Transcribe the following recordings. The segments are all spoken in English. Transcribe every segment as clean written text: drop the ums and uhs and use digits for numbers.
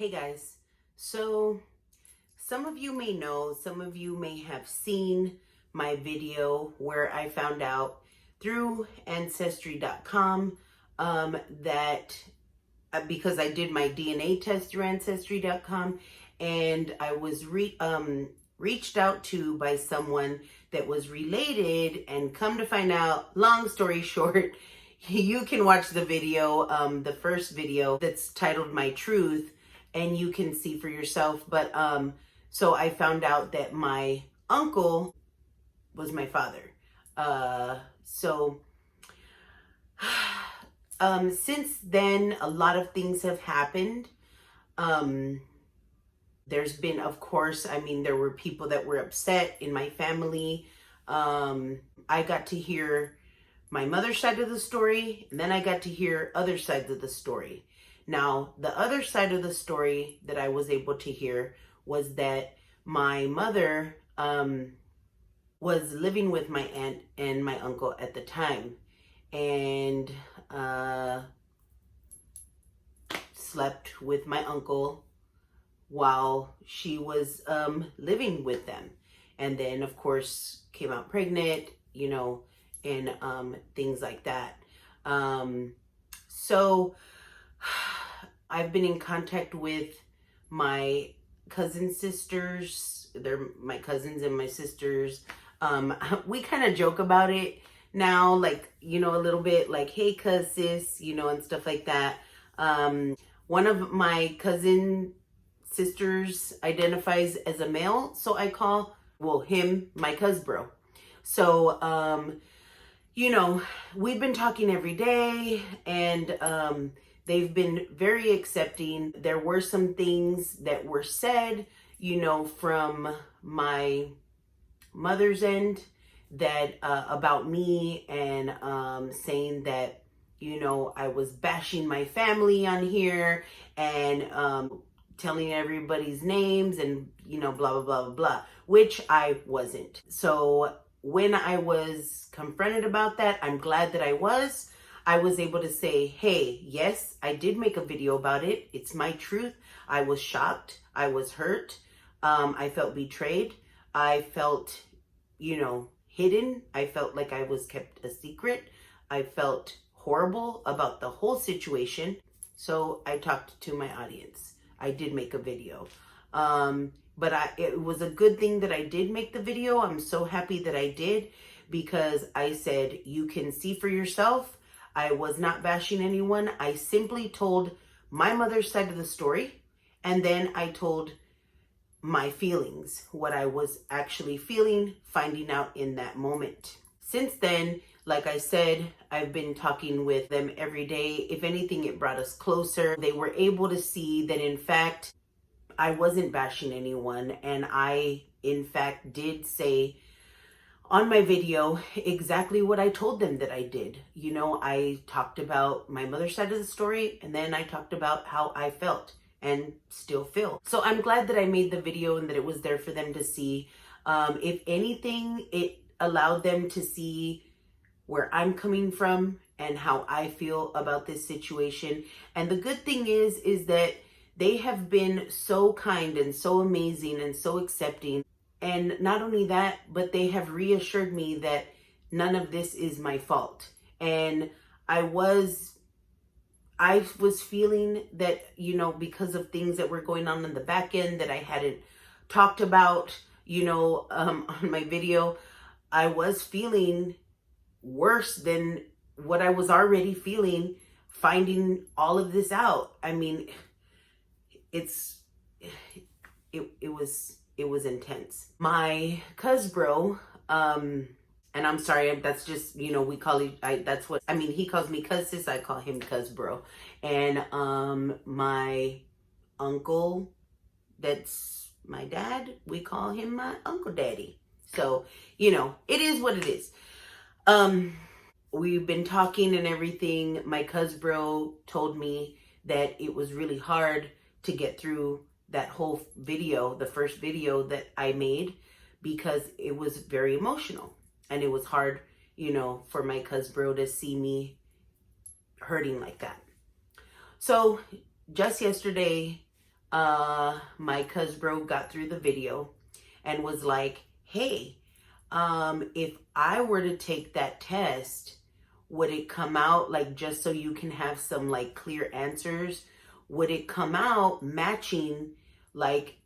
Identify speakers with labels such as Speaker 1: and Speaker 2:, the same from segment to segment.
Speaker 1: Hey guys, so some of you may know, some of you may have seen my video where I found out through Ancestry.com that because I did my DNA test through Ancestry.com and I was reached out to by someone that was related, and come to find out, long story short, you can watch the video, the first video that's titled My Truth, and you can see for yourself. But so I found out that my uncle was my father. Since then, a lot of things have happened. There's been, of course, there were people that were upset in my family. I got to hear my mother's side of the story, and then I got to hear other sides of the story. Now, the other side of the story that I was able to hear was that my mother was living with my aunt and my uncle at the time, and slept with my uncle while she was living with them. And then, of course, came out pregnant, and things like that. So I've been in contact with my cousin sisters. They're my cousins and my sisters. We kind of joke about it now, like, a little bit like, hey, cuz sis, and stuff like that. One of my cousin sisters identifies as a male, so I call, him my cuz bro. So, we've been talking every day, and they've been very accepting. There were some things that were said, from my mother's end that about me, and saying that, I was bashing my family on here, and telling everybody's names, and blah blah blah blah blah, which I wasn't. So when I was confronted about that, I'm glad that I was able to say, hey, yes, I did make a video about it. It's my truth. I was shocked. I was hurt. I felt betrayed. I felt, hidden. I felt like I was kept a secret. I felt horrible about the whole situation. So I talked to my audience. I did make a video. But it was a good thing that I did make the video. I'm so happy that I did, because I said, you can see for yourself. I was not bashing anyone. I simply told my mother's side of the story, and then I told my feelings, what I was actually feeling, finding out in that moment. Since then, like I said, I've been talking with them every day. If anything, it brought us closer. They were able to see that, in fact, I wasn't bashing anyone, and I, in fact, did say on my video exactly what I told them that I did. I talked about my mother's side of the story, and then I talked about how I felt and still feel. So I'm glad that I made the video and that it was there for them to see. If anything, it allowed them to see where I'm coming from and how I feel about this situation. And the good thing is that they have been so kind and so amazing and so accepting. And not only that, but they have reassured me that none of this is my fault. And I was feeling that, because of things that were going on in the back end that I hadn't talked about, on my video, I was feeling worse than what I was already feeling, finding all of this out. It was intense. My cuz bro, and I'm sorry, that's just, we call it, he calls me cuz sis, I call him cuz bro. And my uncle, that's my dad, we call him my uncle daddy. So, it is what it is. We've been talking and everything. My cuz bro told me that it was really hard to get through that whole video, the first video that I made, because it was very emotional, and it was hard, for my cuz bro to see me hurting like that. So just yesterday, my cuz bro got through the video and was like, hey, if I were to take that test, would it come out, like, just so you can have some like clear answers, would it come out matching, like,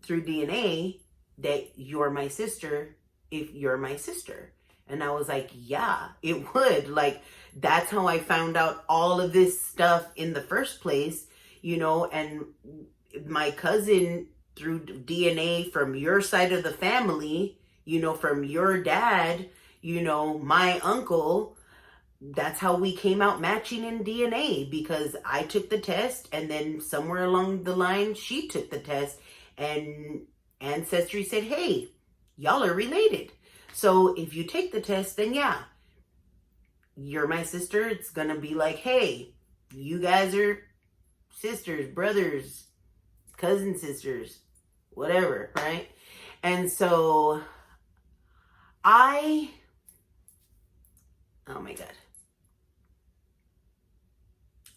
Speaker 1: through DNA that you're my sister if you're my sister? And I was like, yeah, it would. Like, that's how I found out all of this stuff in the first place, you know. And my cousin, through DNA from your side of the family, you know, from your dad, you know, my uncle, that's how we came out matching in DNA, because I took the test and then somewhere along the line she took the test, and Ancestry said, hey, y'all are related. So if you take the test, then yeah, you're my sister. It's gonna be like, hey, you guys are sisters, brothers, cousin sisters, whatever, right? And so oh my God.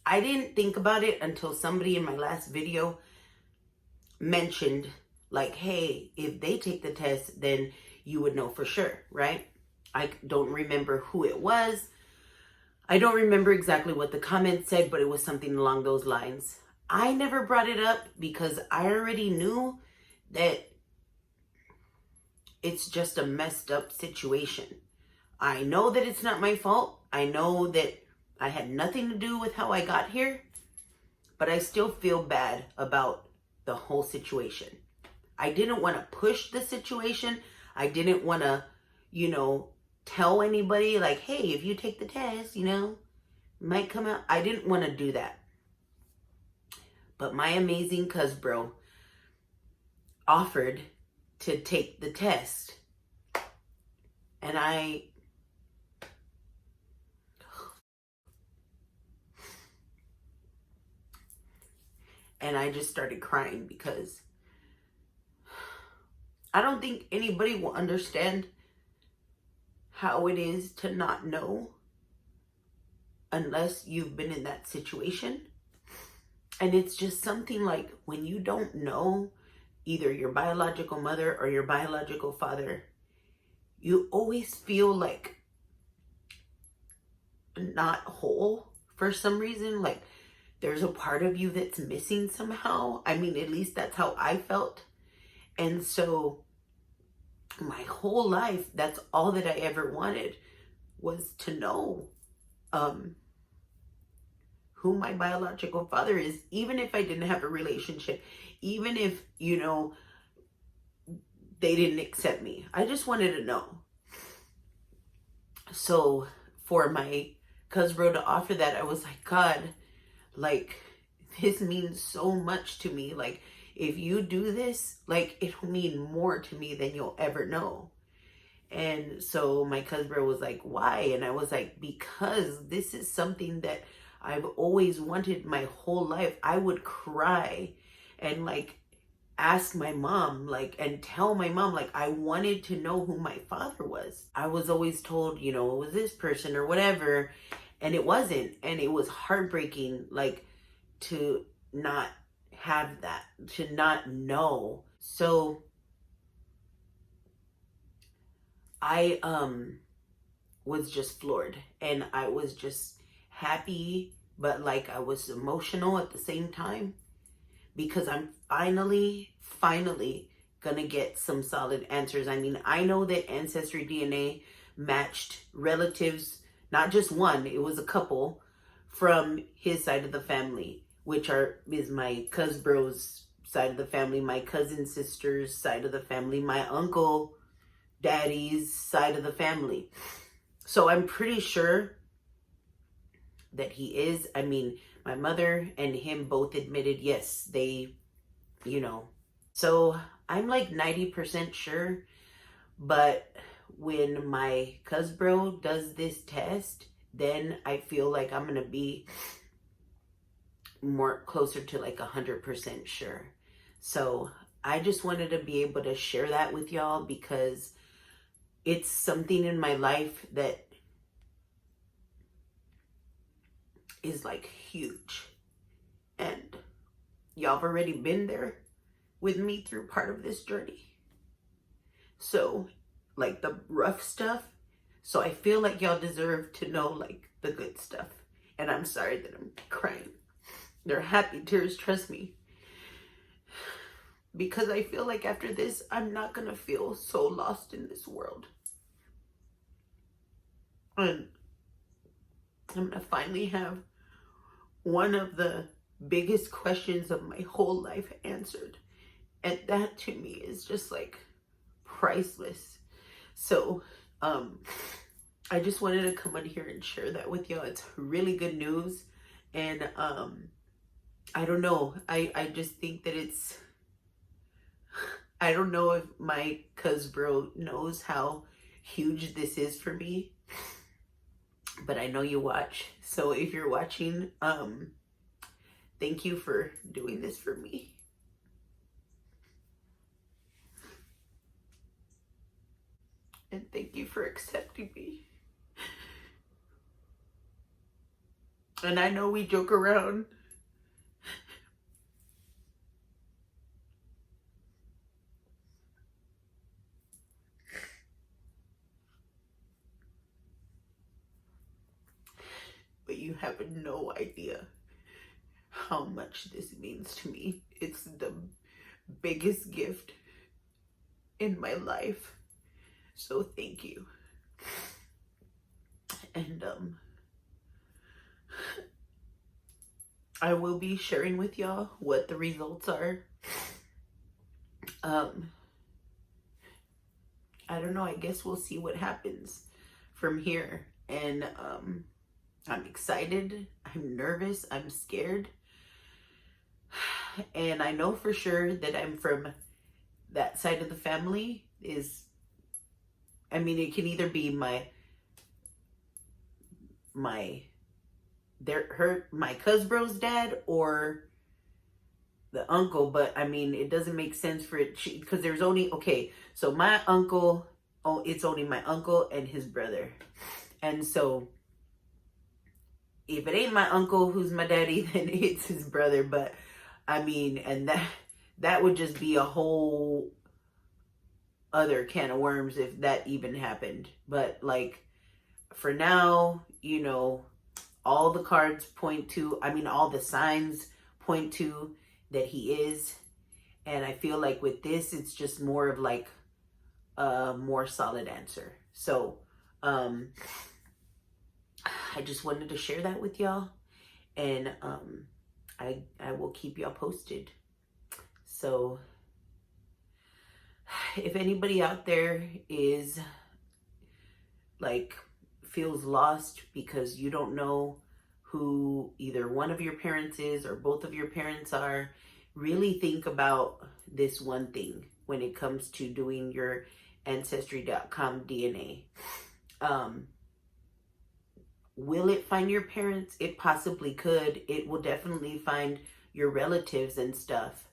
Speaker 1: I didn't think about it until somebody in my last video mentioned, like, hey, if they take the test, then you would know for sure, right? I don't remember who it was. I don't remember exactly what the comment said, but it was something along those lines. I never brought it up because I already knew that it's just a messed up situation. I know that it's not my fault. I know that I had nothing to do with how I got here, but I still feel bad about the whole situation. I didn't want to push the situation. I didn't want to, you know, tell anybody like, hey, if you take the test, you know, it might come out. I didn't want to do that. But my amazing cuz bro offered to take the test. And I just started crying, because I don't think anybody will understand how it is to not know unless you've been in that situation. And it's just something like, when you don't know either your biological mother or your biological father, you always feel like not whole for some reason. Like, there's a part of you that's missing somehow. I mean, at least that's how I felt. And so my whole life, that's all that I ever wanted, was to know who my biological father is, even if I didn't have a relationship, even if, you know, they didn't accept me. I just wanted to know. So for my cuz bro to offer that, I was like, God, like, this means so much to me. Like, if you do this, like, it'll mean more to me than you'll ever know. And so my cuz bro was like, why? And I was like, because this is something that I've always wanted my whole life. I would cry and like ask my mom, like, and tell my mom, like, I wanted to know who my father was. I was always told, you know, it was this person or whatever, and it wasn't. And it was heartbreaking, like, to not have that, to not know. So I was just floored, and I was just happy, but like I was emotional at the same time, because I'm finally gonna get some solid answers. I mean, I know that Ancestry DNA matched relatives, not just one, it was a couple from his side of the family, which is my cuz bro's side of the family, my cousin sister's side of the family, my uncle daddy's side of the family. So I'm pretty sure that he is. I mean, my mother and him both admitted, yes, they, you know. So I'm like 90% sure. But when my cuz bro does this test, then I feel like I'm going to be more closer to like 100% sure. So I just wanted to be able to share that with y'all, because it's something in my life that is like huge. And y'all have already been there with me through part of this journey. So, like the rough stuff. So I feel like y'all deserve to know like the good stuff. And I'm sorry that I'm crying. They're happy tears, trust me. Because I feel like after this, I'm not gonna feel so lost in this world. And I'm gonna finally have one of the biggest questions of my whole life answered. And that to me is just like priceless. So, I just wanted to come on here and share that with y'all. It's really good news. And, I don't know. I just think that it's, I don't know if my cuz bro knows how huge this is for me, but I know you watch. So if you're watching, thank you for doing this for me. And thank you for accepting me. And I know we joke around. But you have no idea how much this means to me. It's the biggest gift in my life. So thank you. And I will be sharing with y'all what the results are. I don't know, I guess we'll see what happens from here. And I'm excited, I'm nervous, I'm scared. And I know for sure that I'm from that side of the family is, I mean, it can either be my cuz bro's dad or the uncle, but I mean, it doesn't make sense for it because there's only, okay, so my uncle, oh, it's only my uncle and his brother. And so if it ain't my uncle who's my daddy, then it's his brother. But I mean, and that would just be a whole other can of worms if that even happened. But like for now, you know, all the cards point to, I mean, all the signs point to that he is. And I feel like with this, it's just more of like a more solid answer. So, I just wanted to share that with y'all, and I will keep y'all posted. So if anybody out there is like feels lost because you don't know who either one of your parents is or both of your parents are, really think about this one thing when it comes to doing your Ancestry.com DNA. Will it find your parents? It possibly could. It will definitely find your relatives and stuff.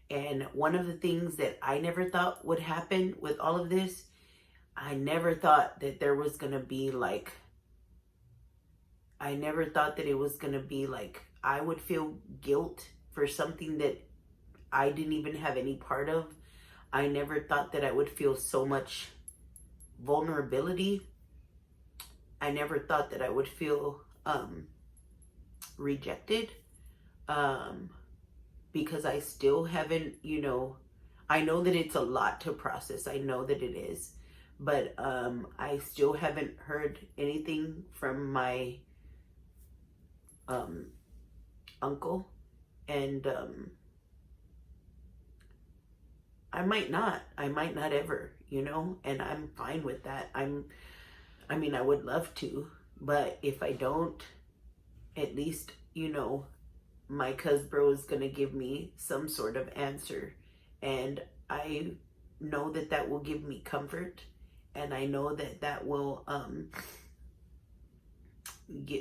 Speaker 1: And one of the things that I never thought would happen with all of this, I never thought that there was going to be like, I never thought that it was going to be like, I would feel guilt for something that I didn't even have any part of. I never thought that I would feel so much vulnerability. I never thought that I would feel rejected because I still haven't, you know, I know that it's a lot to process. I know that it is, but I still haven't heard anything from my uncle, and I might not ever, you know, and I'm fine with that. I mean, I would love to, but if I don't, at least, you know, my cuz bro is going to give me some sort of answer. And I know that that will give me comfort. And I know that that will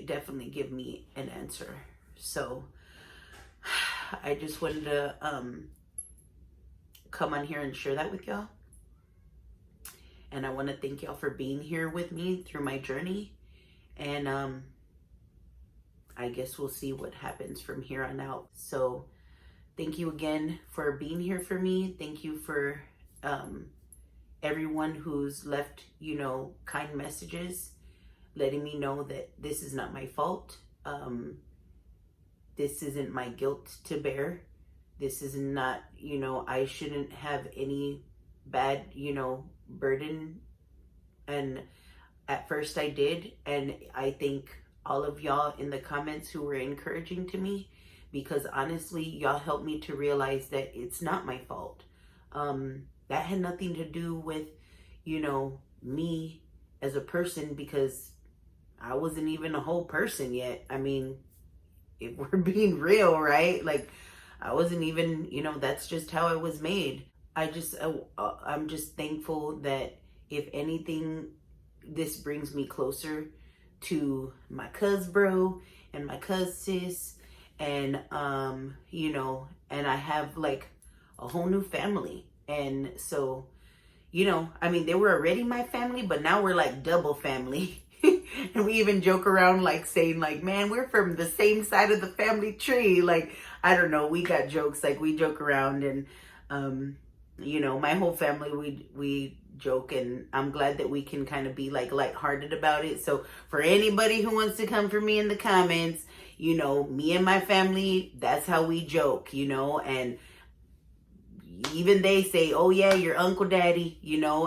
Speaker 1: definitely give me an answer. So I just wanted to come on here and share that with y'all. And I want to thank y'all for being here with me through my journey. And I guess we'll see what happens from here on out. So thank you again for being here for me. Thank you for everyone who's left, kind messages, letting me know that this is not my fault. This isn't my guilt to bear. This is not, I shouldn't have any bad, burden. And at first I did. And I thank all of y'all in the comments who were encouraging to me, because honestly, y'all helped me to realize that it's not my fault. That had nothing to do with, me as a person, because I wasn't even a whole person yet. I mean, if we're being real, right? Like, I wasn't even, that's just how I was made. I'm just thankful that if anything, this brings me closer to my cuz bro and my cuz sis, and and I have like a whole new family. And so, they were already my family, but now we're like double family. And we even joke around like saying like, man, we're from the same side of the family tree. Like, I don't know, we got jokes, like we joke around. And my whole family, we joke, and I'm glad that we can kind of be like lighthearted about it. So for anybody who wants to come for me in the comments, me and my family, that's how we joke, and even they say, oh yeah, your uncle daddy,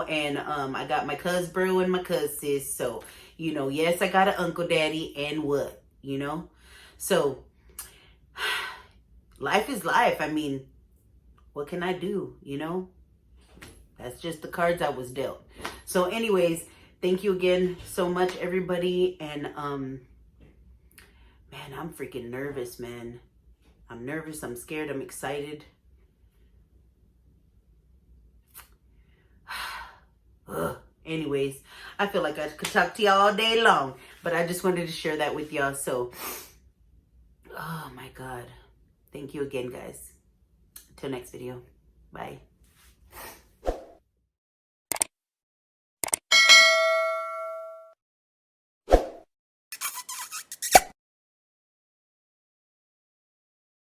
Speaker 1: and I got my cuz bro and my cuz sis. So, yes, I got an uncle daddy, and what, So life is life. I mean, what can I do, That's just the cards I was dealt. So anyways, thank you again so much, everybody. And man, I'm freaking nervous, man. I'm nervous, I'm scared, I'm excited. Anyways, I feel like I could talk to y'all all day long, but I just wanted to share that with y'all. So, oh my God. Thank you again, guys. Till next video. Bye.